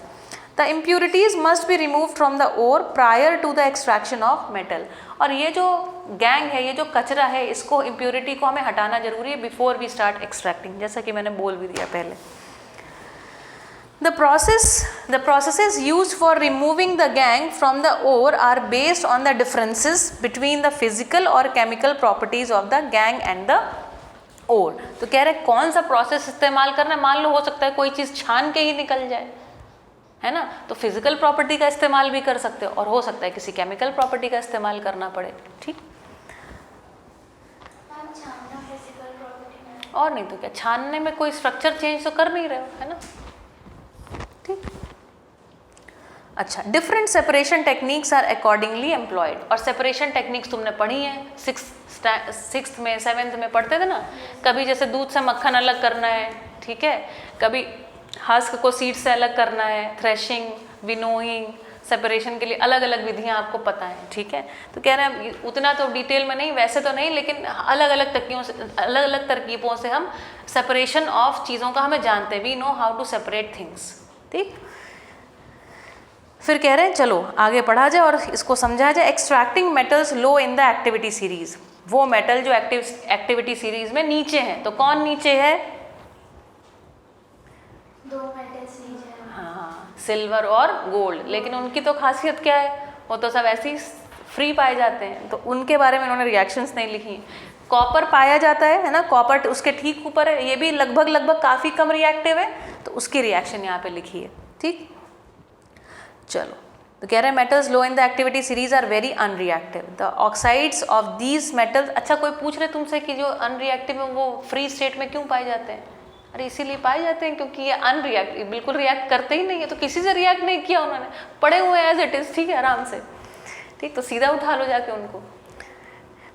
The impurities must be remove from the ore prior to the extraction of metal. और ये जो गैंग है, ये जो कचरा है, इसको इम्प्यूरिटी को हमें हटाना जरूरी है बिफोर वी स्टार्ट एक्सट्रैक्टिंग, जैसा कि मैंने बोल भी दिया पहले। The processes used for removing the gangue from the ore are based on the differences between the physical or chemical properties of the gangue and the ore। तो कह रहे कौन सा प्रोसेस इस्तेमाल करना है, मान लो हो सकता है कोई चीज़ छान के ही निकल जाए, है ना, तो फिजिकल प्रॉपर्टी का इस्तेमाल भी कर सकते हो, और हो सकता है किसी केमिकल प्रॉपर्टी का इस्तेमाल करना पड़े, ठीक। और नहीं तो क्या, छानने में कोई स्ट्रक्चर चेंज तो कर नहीं रहे हो, है ना, ठीक। अच्छा, different separation techniques are accordingly employed. और सेपरेशन टेक्निक्स तुमने पढ़ी है, सिक्स्थ में, 7th में पढ़ते थे ना, कभी जैसे दूध से मक्खन अलग करना है, ठीक है, कभी हस्क को सीड से अलग करना है, थ्रेशिंग, विनोइंग, सेपरेशन के लिए अलग अलग विधियां आपको पता है, ठीक है। तो कह रहे हैं उतना तो डिटेल में नहीं, वैसे तो नहीं, लेकिन अलग अलग तरकीबों से हम सेपरेशन ऑफ चीज़ों का हमें जानते हैं, we know how to separate things, ठीक। फिर कह रहे हैं चलो आगे पढ़ा जाए और इसको समझा जाए। Extracting metals low in the activity series, वो मेटल जो एक्टिविटी सीरीज में नीचे हैं। तो कौन नीचे है? 2 मेटल्स नीचे हैं। हाँ, सिल्वर और गोल्ड। लेकिन उनकी तो खासियत क्या है, वो तो सब ऐसे ही फ्री पाए जाते हैं, तो उनके बारे में उन्होंने रिएक्शंस नहीं लिखी। कॉपर पाया जाता है ना, कॉपर उसके ठीक ऊपर है, ये भी लगभग काफ़ी कम रिएक्टिव है, तो उसकी रिएक्शन यहाँ पे लिखी है। ठीक, चलो तो कह रहे हैं metals low in the activity series are very unreactive, the oxides of these metals. अच्छा, कोई पूछ रहे तुमसे कि जो अनरिएक्टिव है वो फ्री स्टेट में क्यों पाए जाते हैं? अरे इसीलिए पाए जाते हैं क्योंकि ये अनरिएक्टिव, बिल्कुल रिएक्ट करते ही नहीं है, तो किसी से रिएक्ट नहीं किया उन्होंने, पड़े हुए एज इट इज। ठीक है, आराम से। ठीक, तो सीधा उठा लो जाके उनको।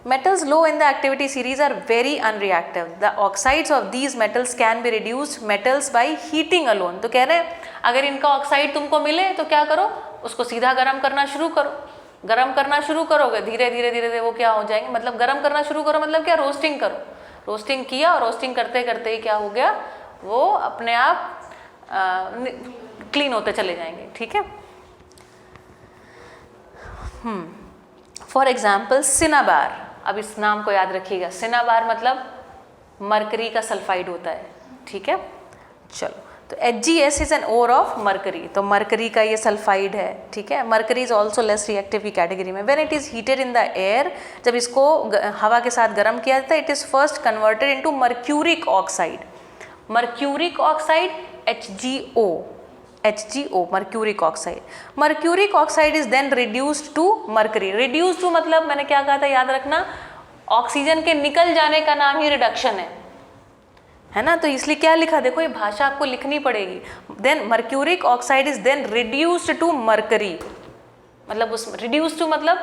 Metals low in the activity series are very unreactive. The oxides of these metals can be reduced metals by heating alone. तो कह रहे हैं अगर इनका ऑक्साइड तुमको मिले तो क्या करो, उसको सीधा गर्म करना शुरू करो। गर्म करना शुरू करोगे, धीरे धीरे वो क्या हो जाएंगे, मतलब गर्म करना शुरू करो मतलब क्या, रोस्टिंग करो। रोस्टिंग किया और रोस्टिंग करते करते ही क्या हो गया, वो अपने आप क्लीन होते चले जाएंगे। ठीक है। फॉर एग्जाम्पल सिनाबार, अब इस नाम को याद रखिएगा। सिनाबार मतलब मरकरी का सल्फाइड होता है। ठीक है, चलो तो HgS is an ore of mercury, तो मरकरी का ये सल्फाइड है। ठीक है, mercury is also less reactive की कैटेगरी में। When it is heated in the air, जब इसको हवा के साथ गर्म किया जाता है, it is first converted into mercuric oxide. Mercuric oxide HgO, mercuric oxide. Mercuric oxide is then reduced to mercury. Reduce to मतलब मैंने क्या कहा था, याद रखना, ऑक्सीजन के निकल जाने का नाम ही रिडक्शन है ना। तो इसलिए क्या लिखा, देखो ये भाषा आपको लिखनी पड़ेगी। Then mercuric oxide is then reduced to mercury, मतलब उस रिड्यूस टू मतलब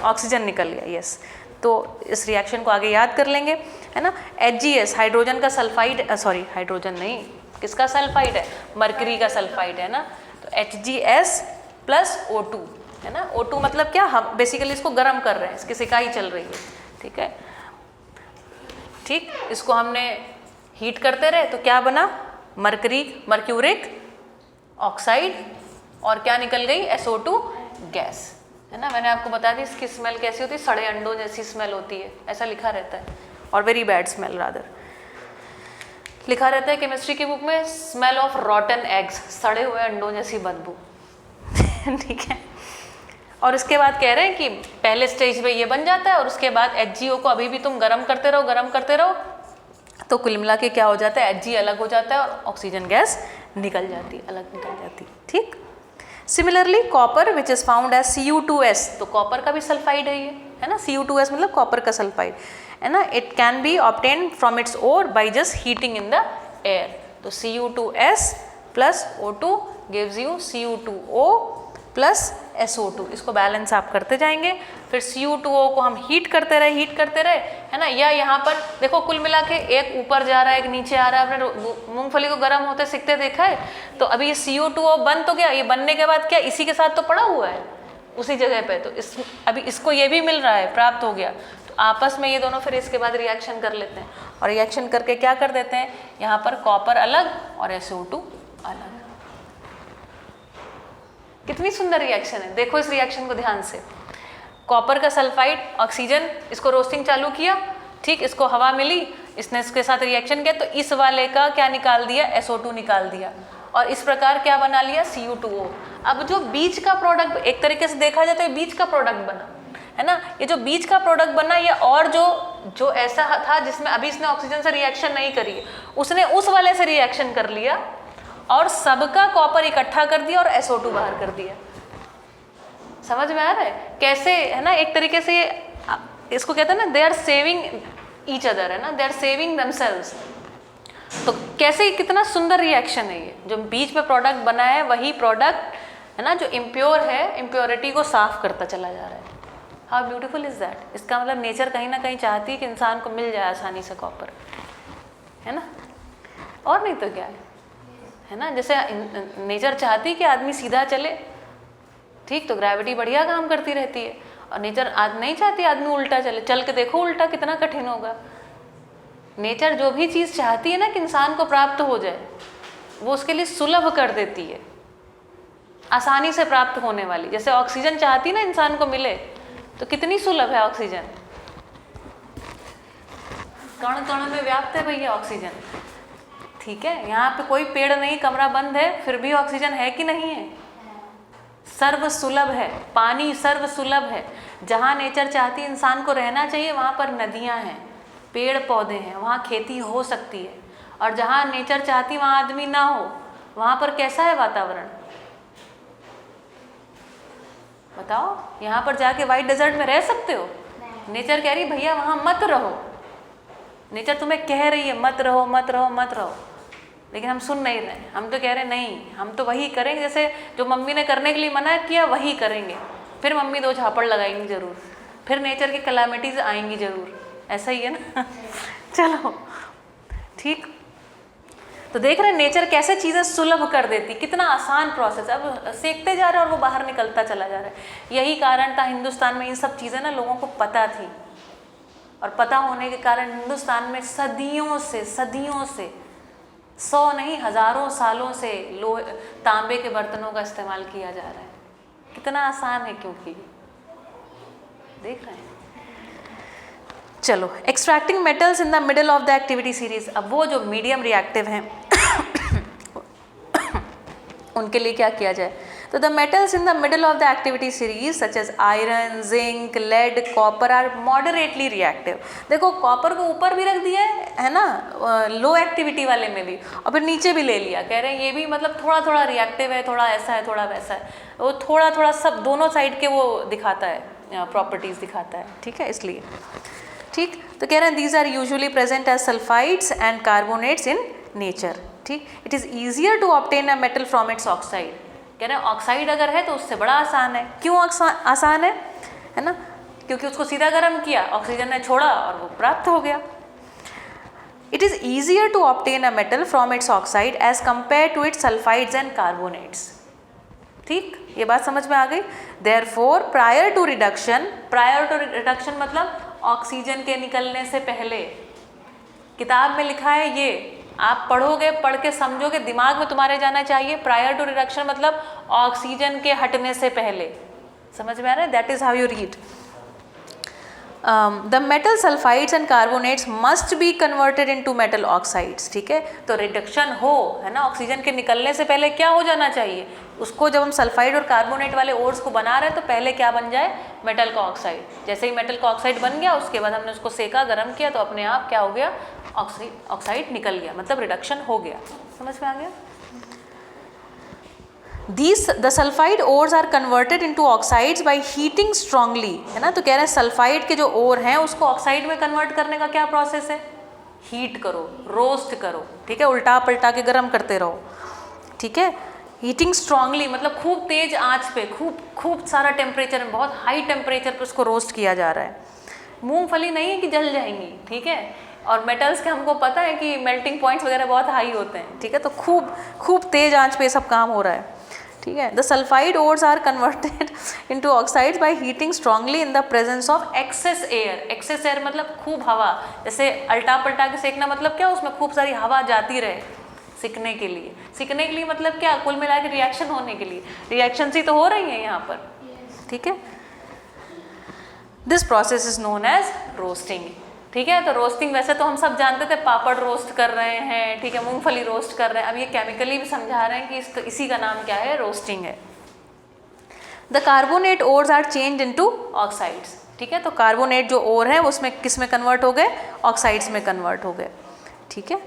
ऑक्सीजन निकल गया। यस, तो इस रिएक्शन को आगे याद कर लेंगे, है ना। HgS हाइड्रोजन का सल्फाइड, सॉरी हाइड्रोजन नहीं, किसका सल्फाइड है, मरकरी का सल्फाइड है ना। तो HgS प्लस O2 है ना। O2 मतलब क्या, हम बेसिकली इसको गर्म कर रहे हैं, इसकी सिकाई चल रही है। ठीक है, ठीक, इसको हमने हीट करते रहे तो क्या बना, मर्क्यूरिक ऑक्साइड, और क्या निकल गई, SO2 गैस, है ना। मैंने आपको बता दी इसकी स्मेल कैसी होती है, सड़े अंडों जैसी स्मेल होती है, ऐसा लिखा रहता है, और वेरी बैड स्मेल रादर लिखा रहता है केमिस्ट्री की बुक में, स्मेल ऑफ रॉटन एग्स, सड़े हुए अंडों जैसी बदबू। ठीक है, और उसके बाद कह रहे हैं कि पहले स्टेज पे ये बन जाता है, और उसके बाद HgO को अभी भी तुम गर्म करते रहो, तो कुल मिला के क्या हो जाता है, Hg अलग हो जाता है और ऑक्सीजन गैस निकल जाती है, अलग निकल जाती है। ठीक, similarly copper which is found as Cu2s, तो कॉपर का भी सल्फाइड है ये, है ना। Cu2s मतलब कॉपर का सल्फाइड, है ना। It can be obtain from its ore by just heating in the air. तो Cu2s plus O2 gives you Cu2O plus SO2, इसको बैलेंस आप करते जाएंगे। फिर Cu2O को हम हीट करते रहे, है ना। या यहाँ पर देखो कुल मिला के एक ऊपर जा रहा है, एक नीचे आ रहा है। आपने मूंगफली को गर्म होते सिकते देखा है, तो अभी ये Cu2O बन तो गया, ये बनने के बाद क्या इसी के साथ तो पड़ा हुआ है उसी जगह पे, तो अभी इसको ये भी मिल रहा है, प्राप्त हो गया, तो आपस में ये दोनों फिर इसके बाद रिएक्शन कर लेते हैं, और रिएक्शन करके क्या कर देते हैं, यहाँ पर कॉपर अलग और SO2 अलग। कितनी सुंदर रिएक्शन है, देखो इस रिएक्शन को ध्यान से। कॉपर का सल्फाइड, ऑक्सीजन, इसको रोस्टिंग चालू किया, ठीक, इसको हवा मिली, इसने इसके साथ रिएक्शन किया, तो इस वाले का क्या निकाल दिया, SO2 निकाल दिया, और इस प्रकार क्या बना लिया, Cu2O। अब जो बीच का प्रोडक्ट, एक तरीके से देखा जाए तो ये बीच का प्रोडक्ट बना, है ना। ये जो बीच का प्रोडक्ट बना, ये और जो ऐसा था जिसमें अभी इसने ऑक्सीजन से रिएक्शन नहीं करी है, उसने उस वाले से रिएक्शन कर लिया और सबका कॉपर इकट्ठा कर दिया और SO2 बाहर कर दिया। समझ में आ रहा है कैसे, है ना। एक तरीके से इसको कहते हैं ना, they are saving each other, है ना, दे आर सेविंग देमसेल्व्स। तो कैसे, कितना सुंदर रिएक्शन है ये, जो बीच में प्रोडक्ट बना है वही प्रोडक्ट, है ना, जो इम्प्योर है, इम्प्योरिटी को साफ करता चला जा रहा है। How beautiful is that. इसका मतलब नेचर कहीं ना कहीं चाहती है कि इंसान को मिल जाए आसानी से कॉपर, है ना, और नहीं तो क्या है ना। जैसे नेचर चाहती कि आदमी सीधा चले, ठीक, तो ग्रेविटी बढ़िया काम करती रहती है, और नेचर नहीं चाहती आदमी उल्टा चले। चल के देखो उल्टा कितना कठिन होगा। नेचर जो भी चीज़ चाहती है ना कि इंसान को प्राप्त हो जाए, वो उसके लिए सुलभ कर देती है। आसानी से प्राप्त होने वाली। जैसे ऑक्सीजन चाहती ना इंसान को मिले, तो कितनी सुलभ है ऑक्सीजन, कण कण में व्याप्त है भैया ऑक्सीजन। ठीक है, यहाँ पे कोई पेड़ नहीं, कमरा बंद है, फिर भी ऑक्सीजन है कि नहीं है, सर्व सुलभ है। पानी सर्व सुलभ है। जहाँ नेचर चाहती इंसान को रहना चाहिए वहाँ पर नदियाँ हैं, पेड़ पौधे हैं, वहाँ खेती हो सकती है। और जहाँ नेचर चाहती वहाँ आदमी ना हो, वहाँ पर कैसा है वातावरण बताओ। यहाँ पर जाके वाइट डेजर्ट में रह सकते हो? नेचर कह रही भैया वहाँ मत रहो। नेचर तुम्हें कह रही है मत रहो मत रहो मत रहो, लेकिन हम सुन नहीं रहे। हम तो कह रहे नहीं, हम तो वही करेंगे जैसे जो मम्मी ने करने के लिए मना किया वही करेंगे। फिर मम्मी 2 झापड़ लगाएंगी जरूर, फिर नेचर की कैलामिटीज आएंगी जरूर। ऐसा ही है ना। चलो ठीक, तो देख रहे हैं नेचर कैसे चीज़ें सुलभ कर देती, कितना आसान प्रोसेस। अब सीखते जा रहे हैं और वो बाहर निकलता चला जा रहा है। यही कारण था हिंदुस्तान में इन सब चीज़ें ना लोगों को पता थी, और पता होने के कारण हिंदुस्तान में सदियों से 100 नहीं हज़ारों सालों से लोहे तांबे के बर्तनों का इस्तेमाल किया जा रहा है। कितना आसान है, क्योंकि देख रहे हैं। चलो, extracting metals in the middle of the activity series. अब वो जो मीडियम रिएक्टिव हैं उनके लिए क्या किया जाए? तो the metals in the middle of the activity series such as iron, zinc, lead, copper are moderately reactive. देखो कॉपर को ऊपर भी रख दिया है ना, लो एक्टिविटी वाले में भी, और फिर नीचे भी ले लिया। कह रहे हैं ये भी मतलब थोड़ा थोड़ा रिएक्टिव है, थोड़ा ऐसा है, थोड़ा वैसा है। वो थोड़ा थोड़ा सब दोनों साइड के वो दिखाता है, प्रॉपर्टीज दिखाता है। ठीक है, इसलिए ठीक। तो कह रहे हैं these are usually present as sulphides and carbonates in nature. ठीक, it is easier to obtain a metal from its oxide. कह रहे हैं ऑक्साइड अगर है तो उससे बड़ा आसान है। क्यों आसान है ना? क्योंकि उसको सीधा गर्म किया, ऑक्सीजन ने छोड़ा और वो प्राप्त हो गया। It is easier to obtain a metal from its oxide as compare to its sulphides and carbonates. ठीक, ये बात समझ में आ गई। देयरफॉर प्रायर टू रिडक्शन मतलब ऑक्सीजन के निकलने से पहले, किताब में लिखा है ये, आप पढ़ोगे, पढ़ के समझोगे, दिमाग में तुम्हारे जाना चाहिए। प्रायर टू रिडक्शन मतलब ऑक्सीजन के हटने से पहले। समझ में आ रहा है? That is how you read. The metal sulphides and carbonates must be converted into metal oxides. ठीक है, तो रिडक्शन हो, है ना, ऑक्सीजन के निकलने से पहले क्या हो जाना चाहिए उसको? जब हम सल्फाइड और कार्बोनेट वाले ओर्स को बना रहे हैं तो पहले क्या बन जाए? मेटल का ऑक्साइड। जैसे ही मेटल का ऑक्साइड बन गया, उसके बाद हमने उसको सेका, गर्म किया, तो अपने आप क्या हो गया? ऑक्साइड निकल गया, मतलब रिडक्शन हो गया। समझ में आ गया? The sulfide ores are converted into oxides by heating strongly, है ना। तो कह रहे हैं सल्फाइड के जो ओर हैं उसको ऑक्साइड में कन्वर्ट करने का क्या प्रोसेस है? हीट करो, रोस्ट करो। ठीक है, उल्टा पलटा के गर्म करते रहो। ठीक है, हीटिंग स्ट्रांगली मतलब खूब तेज आंच पे, खूब सारा टेम्परेचर में, बहुत हाई टेम्परेचर पे उसको रोस्ट किया जा रहा है। मूंगफली नहीं है कि जल जाएंगी। ठीक है, और मेटल्स के हमको पता है कि मेल्टिंग पॉइंट्स वगैरह बहुत हाई होते हैं। ठीक है, तो खूब तेज आंच पे सब काम हो रहा है। ठीक है, the sulphide ores are converted into oxides by heating strongly in the presence of excess air. Excess air मतलब खूब हवा। जैसे अल्टा पलटा के सेकना मतलब क्या? उसमें खूब सारी हवा जाती रहे सिकने के लिए। सिकने के लिए मतलब क्या? कुल मिला के रिएक्शन होने के लिए। रिएक्शन ही तो हो रही है यहाँ पर। ठीक है, this process is known as roasting. ठीक है, तो रोस्टिंग वैसे तो हम सब जानते थे, पापड़ रोस्ट कर रहे हैं, ठीक है, मूंगफली रोस्ट कर रहे हैं। अब ये केमिकली भी समझा रहे हैं कि इसी का नाम क्या है? रोस्टिंग है। The carbonate ores are change into oxides. ठीक है, तो कार्बोनेट जो ओर है उसमें किस में कन्वर्ट हो गए? ऑक्साइड्स में कन्वर्ट हो गए। ठीक है,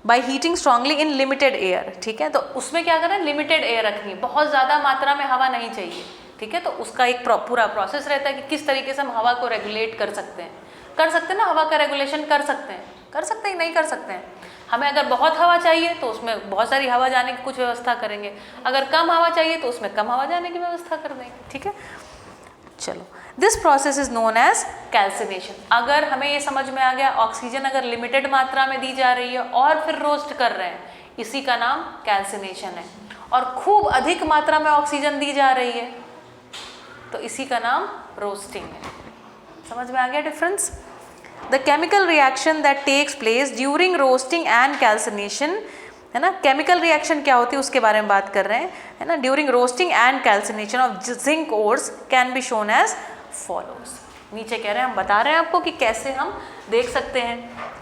by heating strongly in limited air. ठीक है, तो उसमें क्या करना है? लिमिटेड एयर रखनी है, बहुत ज़्यादा मात्रा में हवा नहीं चाहिए। ठीक है, तो उसका एक पूरा प्रोसेस रहता है कि किस तरीके से हम हवा को रेगुलेट कर सकते हैं। ना, हवा का रेगुलेशन कर सकते हैं, नहीं कर सकते हैं। हमें अगर बहुत हवा चाहिए तो उसमें बहुत सारी हवा जाने की कुछ व्यवस्था करेंगे, अगर कम हवा चाहिए तो उसमें कम हवा जाने की व्यवस्था कर देंगे। ठीक है, चलो, this process is known as calcination. अगर हमें ये समझ में आ गया, ऑक्सीजन अगर लिमिटेड मात्रा में दी जा रही है और फिर रोस्ट कर रहे हैं, इसी का नाम कैल्सिनेशन है। और खूब अधिक मात्रा में ऑक्सीजन दी जा रही है तो इसी का नाम रोस्टिंग है। समझ में आ गया difference? The chemical reaction that takes place during roasting and calcination, है ना। केमिकल रिएक्शन क्या होती है उसके बारे में बात कर रहे हैं, है ना। During roasting and calcination of zinc ores can be shown as follows. नीचे कह रहे हैं, हम बता रहे हैं आपको कि कैसे हम देख सकते हैं।